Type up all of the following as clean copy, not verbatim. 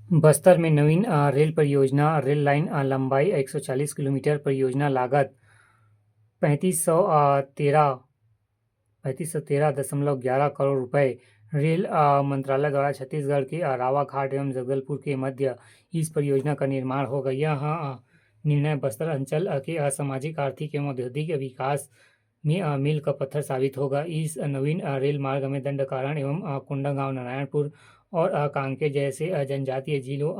बस्तर में नवीन रेल परियोजना, rail line लंबाई 140 किलोमीटर, परियोजना लागत 3513 करोड़ रुपए। रेल मंत्रालय द्वारा छत्तीसगढ़ के रावाघाट एवं जगदलपुर के मध्य इस परियोजना का निर्माण होगा। यह निर्णय बस्तर अंचल के सामाजिक, आर्थिक एवं औद्योगिक विकास में मील का पत्थर साबित होगा। इस नवीन रेल मार्ग में दंडकारण्य एवं कोंडागांव, नारायणपुर और कांकेर जैसे जनजातीय जिलों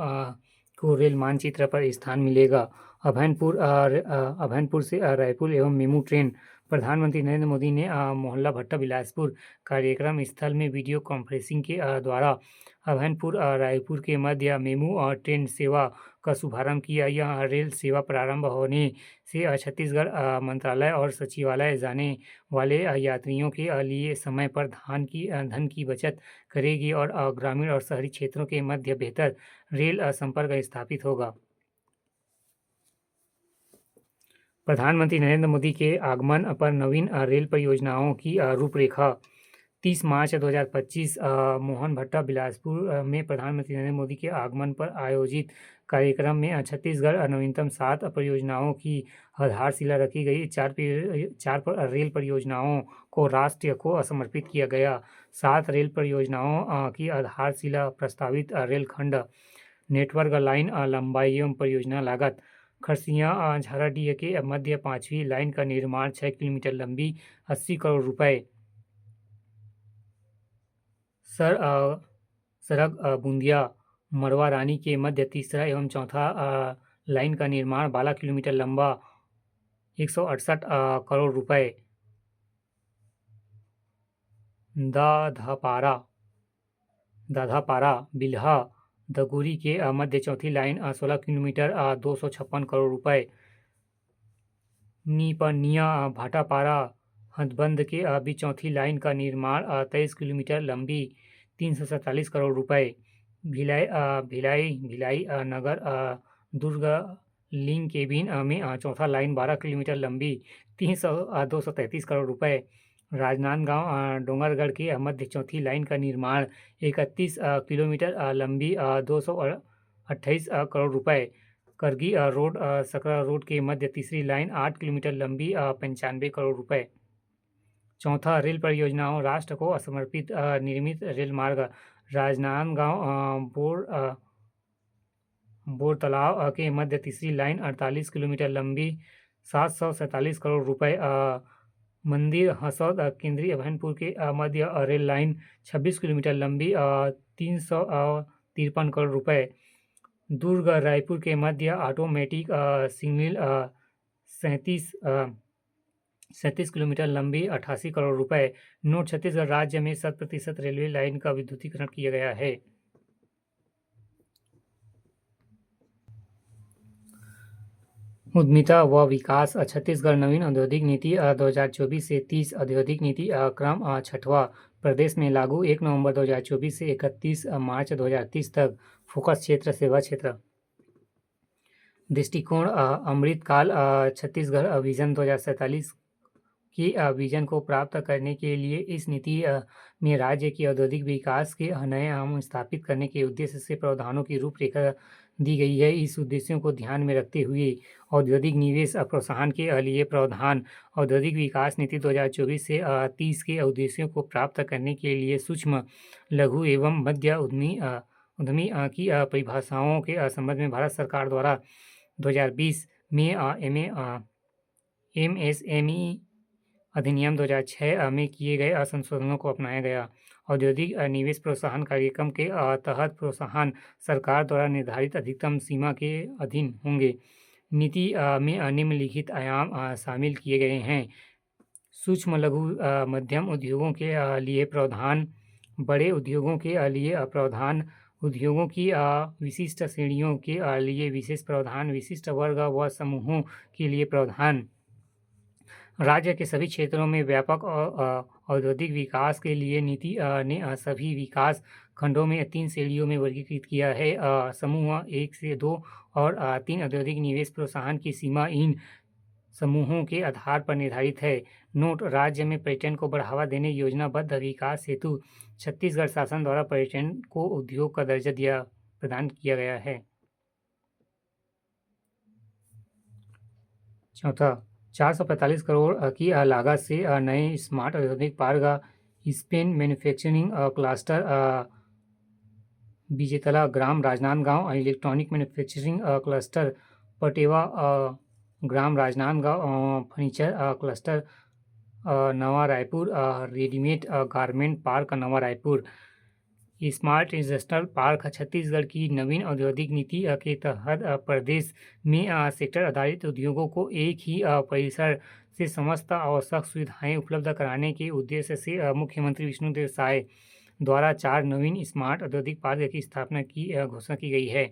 को रेल मानचित्र पर स्थान मिलेगा। अभयनपुर से रायपुर एवं मेमू ट्रेन। प्रधानमंत्री नरेंद्र मोदी ने मोहल्ला भट्टा बिलासपुर कार्यक्रम स्थल में वीडियो कॉन्फ्रेंसिंग के द्वारा अभयनपुर रायपुर के मध्य मेमू ट्रेन सेवा का शुभारंभ किया। यह रेल सेवा प्रारंभ होने से छत्तीसगढ़ मंत्रालय और सचिवालय जाने वाले यात्रियों के लिए समय पर धन की बचत करेगी और ग्रामीण और शहरी क्षेत्रों के मध्य बेहतर रेल संपर्क स्थापित होगा। प्रधानमंत्री नरेंद्र मोदी के आगमन पर नवीन रेल परियोजनाओं की रूपरेखा। 30 मार्च 2025 मोहन भट्टा बिलासपुर में प्रधानमंत्री नरेंद्र मोदी के आगमन पर आयोजित कार्यक्रम में छत्तीसगढ़ नवीनतम 7 परियोजनाओं की आधारशिला रखी गई। चार रेल परियोजनाओं को राष्ट्र को समर्पित किया गया। 7 रेल परियोजनाओं की आधारशिला प्रस्तावित रेलखंड नेटवर्क, लाइन लंबाई एवं परियोजना लागत। खरसिया झाराडीह के मध्य 5वीं लाइन का निर्माण 6 किलोमीटर लंबी 80 करोड़ रुपए। सरग बूंदिया मरवा रानी के मध्य तीसरा एवं चौथा लाइन का निर्माण 12 किलोमीटर लंबा 168 करोड़ रुपए। दाधापारा बिल्हा दगुरी के मध्य चौथी लाइन 16 किलोमीटर 256 करोड़ रुपए। नीपनिया भाटापारा हथबंद के बीच चौथी लाइन का निर्माण 23 किलोमीटर लंबी 347 करोड़ रुपए। भिलाई नगर दुर्ग लिंक केबिन में चौथा लाइन 12 किलोमीटर लंबी 233 करोड़ रुपए। राजनांदगांव डोंगरगढ़ के मध्य चौथी लाइन का निर्माण 31 किलोमीटर लंबी 228 करोड़ रुपए। करगी रोड सकरा रोड के मध्य तीसरी लाइन 8 किलोमीटर लंबी 95 करोड़ रुपए। चौथा रेल परियोजनाओं राष्ट्र को समर्पित निर्मित रेल मार्ग राजनांदगांव बोर तालाब के मध्य तीसरी लाइन 48 किलोमीटर लंबी 747 करोड़ रुपए। मंदिर हसौद केंद्रीय अभयनपुर के मध्य रेल लाइन 26 किलोमीटर लंबी 353 करोड़ रुपए। दुर्ग रायपुर के मध्य ऑटोमेटिक सिग्नल 37 किलोमीटर लंबी 88 करोड़ रुपए। नोट छत्तीसगढ़ राज्य में 100% रेलवे लाइन का विद्युतीकरण किया गया है। उद्यमिता व विकास। छत्तीसगढ़ नवीन औद्योगिक नीति 2024 से 30 औद्योगिक नीति क्रम 6वां प्रदेश में लागू 1 नवंबर 2024 से 31 मार्च 2030 तक। फोकस क्षेत्र सेवा क्षेत्र। दृष्टिकोण अमृतकाल छत्तीसगढ़ विजन 2047 की विजन को प्राप्त करने के लिए इस नीति में राज्य की औद्योगिक विकास के नए आयाम स्थापित करने के उद्देश्य से प्रावधानों की रूपरेखा दी गई है। इस उद्देश्यों को ध्यान में रखते हुए औद्योगिक निवेश प्रोत्साहन के लिए प्रावधान, औद्योगिक विकास नीति 2024 से 30 के उद्देश्यों को प्राप्त करने के लिए सूक्ष्म, लघु एवं मध्य उद्यमी की परिभाषाओं के संबंध में भारत सरकार द्वारा 2020 में MSME अधिनियम 2006 में किए गए संशोधनों को अपनाया गया। औद्योगिक निवेश प्रोत्साहन कार्यक्रम के तहत प्रोत्साहन सरकार द्वारा निर्धारित अधिकतम सीमा के अधीन होंगे। नीति में निम्नलिखित आयाम शामिल किए गए हैं। सूक्ष्म, लघु, मध्यम उद्योगों के लिए प्रावधान, बड़े उद्योगों के लिए प्रावधान, उद्योगों की विशिष्ट श्रेणियों के लिए विशेष प्रावधान, विशिष्ट वर्ग व समूहों के लिए प्रावधान। राज्य के सभी क्षेत्रों में व्यापक औद्योगिक विकास के लिए नीति ने सभी विकास खंडों में 3 श्रेणियों में वर्गीकृत किया है। समूह 1 से 2 और 3 औद्योगिक निवेश प्रोत्साहन की सीमा इन समूहों के आधार पर निर्धारित है। नोट: राज्य में पर्यटन को बढ़ावा देने योजनाबद्ध विकास हेतु छत्तीसगढ़ शासन द्वारा पर्यटन को उद्योग का दर्जा दिया प्रदान किया गया है। चौथा, 445 करोड़ की लागत से नए स्मार्ट औद्योगिक पार्क स्पेन मैन्युफैक्चरिंग क्लस्टर विजेतला ग्राम Rajnandgaon electronic manufacturing cluster Pateva ग्राम Rajnandgaon furniture cluster Nava Raipur readymade garment park Nava Raipur. Smart industrial park Chhattisgarh की नवीन औद्योगिक नीति के तहत प्रदेश में सेक्टर आधारित उद्योगों को एक ही परिसर से समस्त आवश्यक सुविधाएं उपलब्ध कराने के उद्देश्य से मुख्यमंत्री विष्णुदेव साय द्वारा 4 नवीन स्मार्ट औद्योगिक पार्क की स्थापना की घोषणा की गई है।